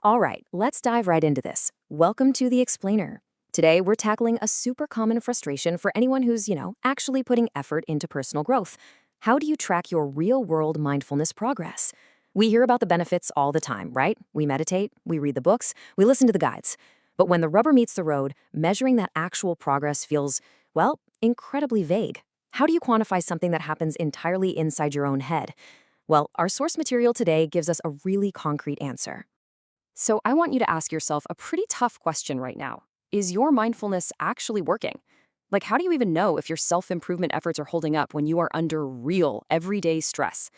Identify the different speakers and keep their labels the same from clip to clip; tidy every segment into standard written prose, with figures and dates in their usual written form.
Speaker 1: All right, let's dive right into this. Welcome to The Explainer. Today, we're tackling a super common frustration for anyone who's actually putting effort into personal growth. How do you track your real world mindfulness progress? We hear about the benefits all the time, right? We meditate, we read the books, we listen to the guides. But when the rubber meets the road, measuring that actual progress feels, well, incredibly vague. How do you quantify something that happens entirely inside your own head? Well, our source material today gives us a really concrete answer.
Speaker 2: So I want you to ask yourself a pretty tough question right now. Is your mindfulness actually working? Like, how do you even know if your self-improvement efforts are holding up when you are under real, everyday stress?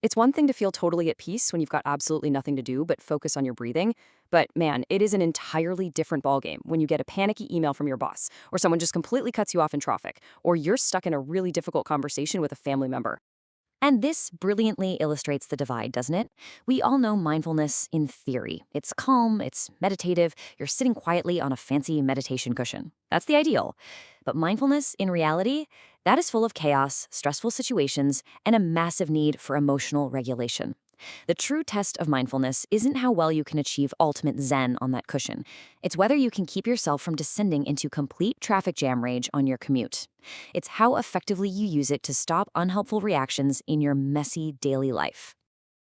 Speaker 2: It's one thing to feel totally at peace when you've got absolutely nothing to do but focus on your breathing. But man, it is an entirely different ballgame when you get a panicky email from your boss, or someone just completely cuts you off in traffic, or you're stuck in a really difficult conversation with a family member.
Speaker 1: And this brilliantly illustrates the divide, doesn't it? We all know mindfulness in theory. It's calm, it's meditative, you're sitting quietly on a fancy meditation cushion. That's the ideal. But mindfulness, in reality, that is full of chaos, stressful situations, and a massive need for emotional regulation. The true test of mindfulness isn't how well you can achieve ultimate zen on that cushion. It's whether you can keep yourself from descending into complete traffic jam rage on your commute. It's how effectively you use it to stop unhelpful reactions in your messy daily life.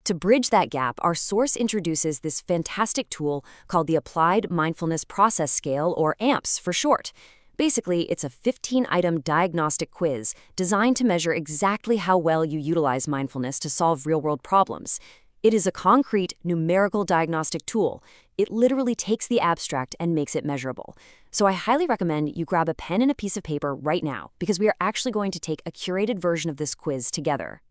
Speaker 1: To bridge that gap, our source introduces this fantastic tool called the Applied Mindfulness Process Scale, or AMPS for short. Basically, it's a 15-item diagnostic quiz designed to measure exactly how well you utilize mindfulness to solve real-world problems. It is a concrete, numerical diagnostic tool. It literally takes the abstract and makes it measurable. So I highly recommend you grab a pen and a piece of paper right now, because we are actually going to take a curated version of this quiz together.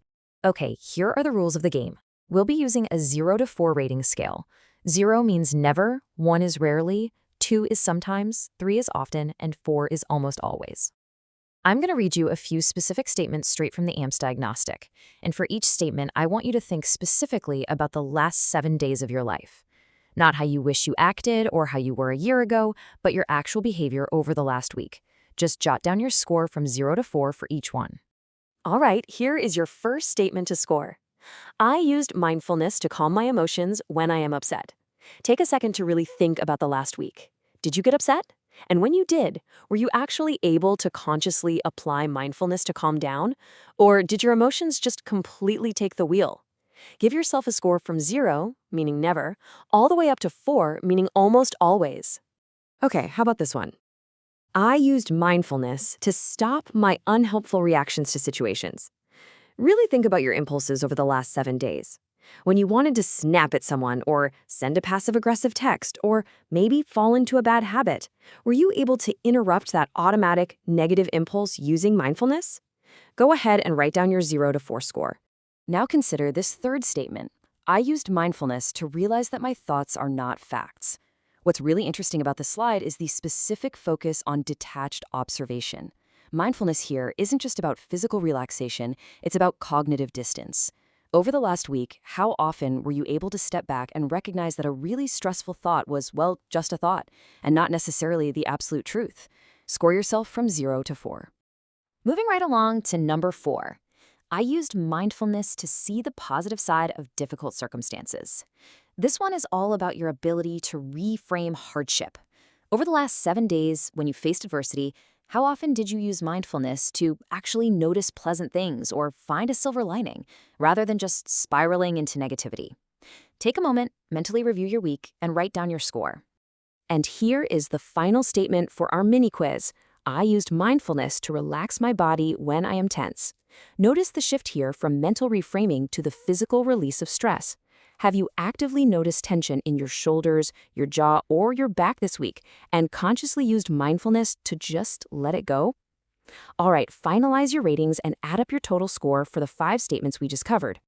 Speaker 1: Okay, here are the rules of the game. We'll be using a 0 to 4 rating scale. 0 means never, 1 is rarely, 2 is sometimes, 3 is often, and 4 is almost always. I'm going to read you a few specific statements straight from the AMPS diagnostic. And for each statement, I want you to think specifically about the last 7 days of your life. Not how you wish you acted or how you were a year ago, but your actual behavior over the last week. Just jot down your score from 0 to 4 for each one.
Speaker 2: All right, here is your first statement to score. I used mindfulness to calm my emotions when I am upset. Take a second to really think about the last week. Did you get upset? And when you did, were you actually able to consciously apply mindfulness to calm down? Or did your emotions just completely take the wheel? Give yourself a score from 0, meaning never, all the way up to 4, meaning almost always. Okay, how about this one? I used mindfulness to stop my unhelpful reactions to situations. Really think about your impulses over the last 7 days. When you wanted to snap at someone or send a passive-aggressive text or maybe fall into a bad habit, were you able to interrupt that automatic negative impulse using mindfulness? Go ahead and write down your 0 to 4 score. Now consider this third statement. I used mindfulness to realize that my thoughts are not facts. What's really interesting about this slide is the specific focus on detached observation. Mindfulness here isn't just about physical relaxation, it's about cognitive distance. Over the last week, how often were you able to step back and recognize that a really stressful thought was, well, just a thought, and not necessarily the absolute truth? Score yourself from 0 to 4. Moving right along to number 4. I used mindfulness to see the positive side of difficult circumstances. This one is all about your ability to reframe hardship. Over the last 7 days, when you faced adversity, how often did you use mindfulness to actually notice pleasant things or find a silver lining, rather than just spiraling into negativity? Take a moment, mentally review your week, and write down your score. And here is the final statement for our mini quiz. I used mindfulness to relax my body when I am tense. Notice the shift here from mental reframing to the physical release of stress. Have you actively noticed tension in your shoulders, your jaw, or your back this week and consciously used mindfulness to just let it go? All right, finalize your ratings and add up your total score for the 5 statements we just covered.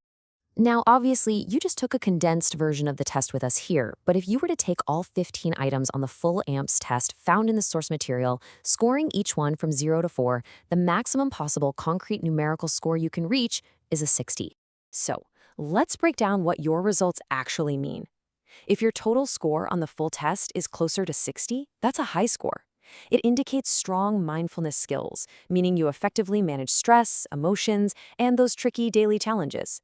Speaker 2: Now, obviously, you just took a condensed version of the test with us here, but if you were to take all 15 items on the full AMPS test found in the source material, scoring each one from 0 to 4, the maximum possible concrete numerical score you can reach is a 60. So, let's break down what your results actually mean. If your total score on the full test is closer to 60, that's a high score. It indicates strong mindfulness skills, meaning you effectively manage stress, emotions, and those tricky daily challenges.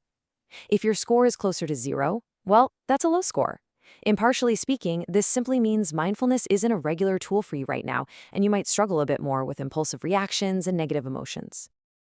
Speaker 2: If your score is closer to 0, well, that's a low score. Impartially speaking, this simply means mindfulness isn't a regular tool for you right now, and you might struggle a bit more with impulsive reactions and negative emotions.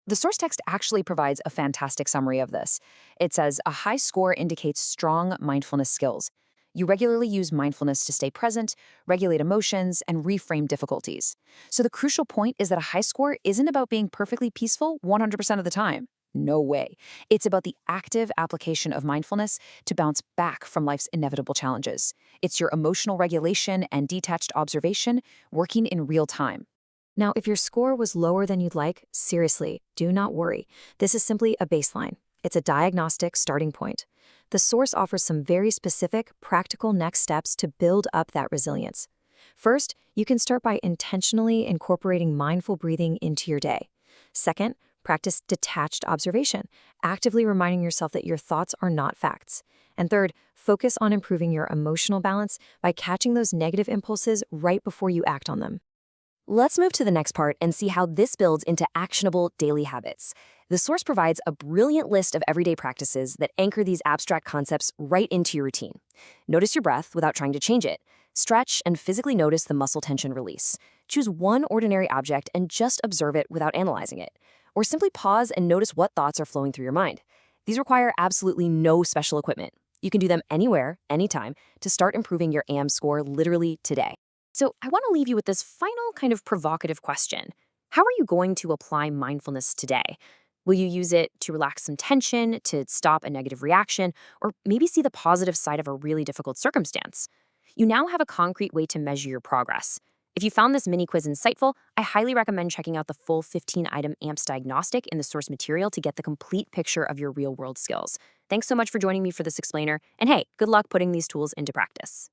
Speaker 1: The source text actually provides a fantastic summary of this. It says a high score indicates strong mindfulness skills. You regularly use mindfulness to stay present, regulate emotions, and reframe difficulties. So the crucial point is that a high score isn't about being perfectly peaceful 100% of the time. No way. It's about the active application of mindfulness to bounce back from life's inevitable challenges. It's your emotional regulation and detached observation working in real time.
Speaker 2: Now, if your score was lower than you'd like, seriously, do not worry. This is simply a baseline. It's a diagnostic starting point. The source offers some very specific, practical next steps to build up that resilience. First, you can start by intentionally incorporating mindful breathing into your day. Second, practice detached observation, actively reminding yourself that your thoughts are not facts. And third, focus on improving your emotional balance by catching those negative impulses right before you act on them. Let's move to the next part and see how this builds into actionable daily habits. The source provides a brilliant list of everyday practices that anchor these abstract concepts right into your routine. Notice your breath without trying to change it. Stretch and physically notice the muscle tension release. Choose one ordinary object and just observe it without analyzing it. Or simply pause and notice what thoughts are flowing through your mind. These require absolutely no special equipment. You can do them anywhere, anytime, to start improving your AMPS score literally today. So I want to leave you with this final kind of provocative question. How are you going to apply mindfulness today? Will you use it to relax some tension, to stop a negative reaction, or maybe see the positive side of a really difficult circumstance? You now have a concrete way to measure your progress. If you found this mini quiz insightful, I highly recommend checking out the full 15-item AMPS diagnostic in the source material to get the complete picture of your real-world skills. Thanks so much for joining me for this explainer, and hey, good luck putting these tools into practice.